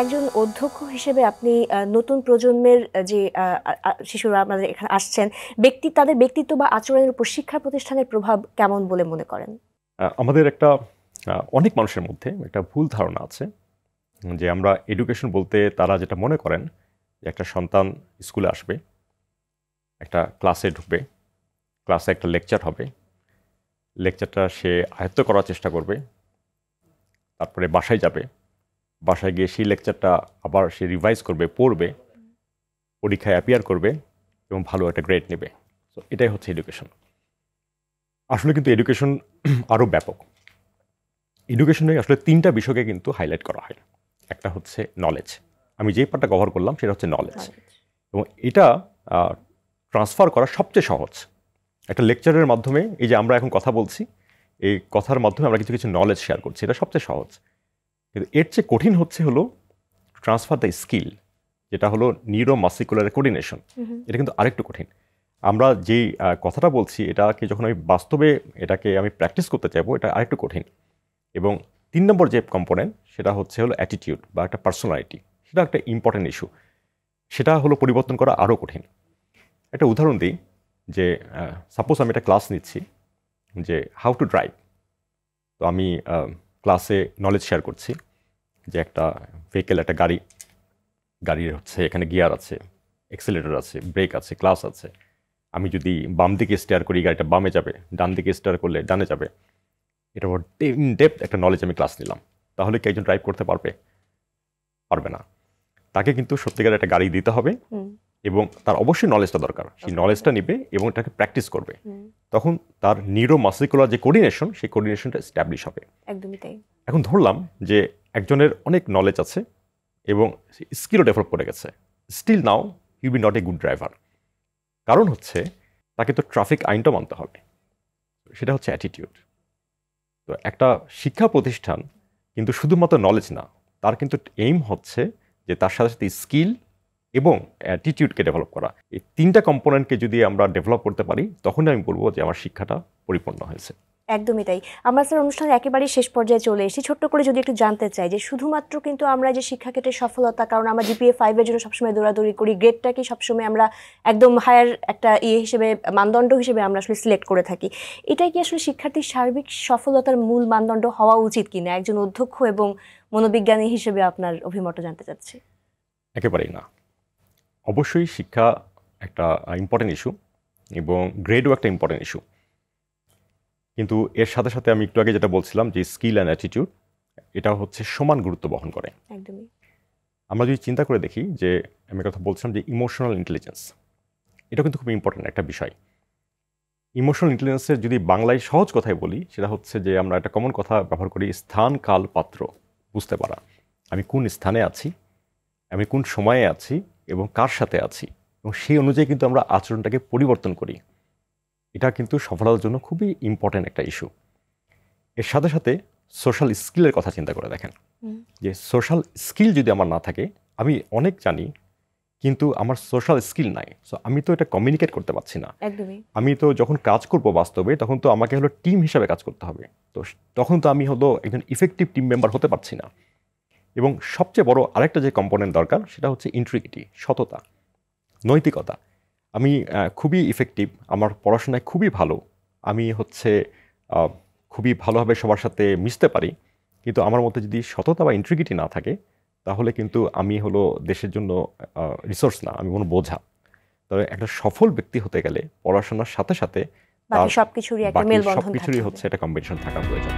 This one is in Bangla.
একজন অধ্যক্ষ হিসেবে আপনি নতুন প্রজন্মের যে শিশুরা আমাদের এখানে আসছেন, তাদের ব্যক্তিত্ব বা আচরণের উপর শিক্ষা প্রতিষ্ঠানের প্রভাব কেমন বলে মনে করেন? আমাদের একটা অনেক মানুষের মধ্যে একটা ভুল ধারণা আছে যে আমরা এডুকেশন বলতে তারা যেটা মনে করেন যে একটা সন্তান স্কুলে আসবে, একটা ক্লাসে ঢুকবে, ক্লাসে একটা লেকচার হবে, লেকচারটা সে আয়ত্ত করার চেষ্টা করবে, তারপরে বাসায় যাবে, বাসায় গিয়ে সেই লেকচারটা আবার সে রিভাইজ করবে, পড়বে, পরীক্ষায় অ্যাপিয়ার করবে এবং ভালো একটা গ্রেড নেবে। তো এটাই হচ্ছে এডুকেশন। আসলে কিন্তু এডুকেশন আরও ব্যাপক। এডুকেশনে আসলে তিনটা বিষয়কে কিন্তু হাইলাইট করা হয়। একটা হচ্ছে নলেজ, আমি যেই পার্টটা কভার করলাম সেটা হচ্ছে নলেজ, এবং এটা ট্রান্সফার করা সবচেয়ে সহজ। একটা লেকচারের মাধ্যমে, এই যে আমরা এখন কথা বলছি, এই কথার মাধ্যমে আমরা কিছু কিছু নলেজ শেয়ার করছি, এটা সবচেয়ে সহজ। কিন্তু এর চেয়ে কঠিন হলো ট্রান্সফার দ্য স্কিল, যেটা হলো নিউরোমাসকুলার কোঅর্ডিনেশন। এটা কিন্তু আরেকটু কঠিন। আমরা যেই কথাটা বলছি এটাকে যখন আমি বাস্তবে এটাকে আমি প্র্যাকটিস করতে চাইবো, এটা আরেকটু কঠিন। এবং 3 নম্বর যে কম্পোনেন্ট সেটা হলো অ্যাটিটিউড বা একটা পার্সোনালিটি, সেটা একটা ইম্পর্টেন্ট ইস্যু। সেটা হলো পরিবর্তন করা আরও কঠিন। একটা উদাহরণ দিই, যে সাপোজ আমি একটা ক্লাস নিচ্ছি যে হাউ টু ড্রাইভ। তো আমি ক্লাসে নলেজ শেয়ার করছি যে একটা ভেহিকেল, একটা গাড়ির এখানে গিয়ার আছে, এক্সেলেটর আছে, ব্রেক আছে, ক্লাস আছে। আমি যদি বাম দিকে স্টেয়ার করি গাড়িটা বামে যাবে, ডান দিকে স্টেয়ার করলে ডানে যাবে। এটা ইন ডেপথ একটা নলেজ আমি ক্লাস নিলাম। তাহলে কি একজন ড্রাইভ করতে পারবে না। তাকে কিন্তু সত্যিকার একটা গাড়ি দিতে হবে এবং তার অবশ্যই নলেজটা দরকার। সেই নলেজটা নিবে এবং এটাকে প্র্যাকটিস করবে। তখন তার নিউরোমাসকুলার যে কোঅর্ডিনেশন, সেই কোঅর্ডিনেশনটা এস্টাবলিশ হবে। একদমই তাই। এখন ধরলাম যে একজনের অনেক নলেজ আছে এবং স্কিলও ডেভেলপ করে গেছে, still now he be not a good driver. কারণ হচ্ছে তাকে তো ট্রাফিক আইনটা মানতে হবে, সেটা হচ্ছে অ্যাটিটিউড। তো একটা শিক্ষা প্রতিষ্ঠান কিন্তু শুধুমাত্র নলেজ না, তার কিন্তু এইম হচ্ছে যে তার সাথে সাথে স্কিল এবং অ্যাটিটিউডকে ডেভেলপ করা। এই তিনটা কম্পোনেন্টকে যদি আমরা ডেভেলপ করতে পারি, তখনই আমি বলবো যে আমার শিক্ষাটা পরিপূর্ণ হয়েছে। একদমই তাই। আমরা স্যার অনুষ্ঠানের একেবারেই শেষ পর্যায়ে চলে এসেছি। ছোট্ট করে যদি একটু জানতে চাই যে শুধুমাত্র কিন্তু আমরা যে শিক্ষাক্ষেত্রে সফলতা, কারণ আমরা জিপিএ 5 এর জন্য সবসময় দৌড়াদৌড়ি করি, গ্রেডটাকে সবসময় আমরা একদম হায়ার একটা হিসেবে, মানদণ্ড হিসেবে আমরা আসলে সিলেক্ট করে থাকি। এটাই কি আসলে শিক্ষার্থীর সার্বিক সফলতার মূল মানদণ্ড হওয়া উচিত কিনা? একজন অধ্যক্ষ এবং মনোবিজ্ঞানী হিসেবে আপনার অভিমতটা জানতে চাচ্ছি। একেবারেই না। অবশ্যই শিক্ষা একটা ইম্পর্টেন্ট ইস্যু এবং গ্রেডও একটা ইম্পর্টেন্ট ইস্যু। কিন্তু এর সাথে সাথে আমি একটু আগে যেটা বলছিলাম যে স্কিল অ্যান্ড অ্যাটিটিউড, এটা হচ্ছে সমান গুরুত্ব বহন করে। একদমই। আমরা যদি চিন্তা করে দেখি যে আমি কথা বলছিলাম যে ইমোশনাল ইন্টেলিজেন্স, এটা কিন্তু খুব ইম্পর্টেন্ট একটা বিষয়। ইমোশনাল ইন্টেলিজেন্সের যদি বাংলায় সহজ কথায় বলি, সেটা হচ্ছে যে আমরা একটা কমন কথা ব্যবহার করি, স্থান কাল পাত্র বুঝতে পারা। আমি কোন স্থানে আছি, আমি কোন সময়ে আছি এবং কার সাথে আছি, এবং সেই অনুযায়ী কিন্তু আমরা আচরণটাকে পরিবর্তন করি। এটা কিন্তু সফলতার জন্য খুবই ইম্পর্ট্যান্ট একটা ইস্যু। এর সাথে সাথে সোশ্যাল স্কিলের কথা চিন্তা করে দেখেন, যে সোশ্যাল স্কিল যদি আমার না থাকে, আমি অনেক জানি কিন্তু আমার সোশ্যাল স্কিল নাই, সো আমি তো এটা কমিউনিকেট করতে পারছি না। আমি তো যখন কাজ করব বাস্তবে, তখন তো আমাকে টিম হিসাবে কাজ করতে হবে। তো তখন তো আমি একজন ইফেক্টিভ টিম মেম্বার হতে পারছি না। এবং সবচেয়ে বড় আরেকটা যে কম্পোনেন্ট দরকার, সেটা হচ্ছে ইন্টিগ্রিটি, সততা, নৈতিকতা। আমি খুবই ইফেক্টিভ, আমার পড়াশোনায় খুবই ভালো, আমি খুবই ভালোভাবে সবার সাথে মিশতে পারি, কিন্তু আমার মধ্যে যদি সততা বা ইন্টিগ্রিটি না থাকে, তাহলে কিন্তু আমি দেশের জন্য রিসোর্স না, আমি কোনো বোঝা। তবে একটা সফল ব্যক্তি হতে গেলে পড়াশোনার সাথে সাথে বাকি সবকিছুরই একটা মেলবন্ধন থাকতে হবে। হচ্ছে একটা কম্বিনেশন থাকা প্রয়োজন।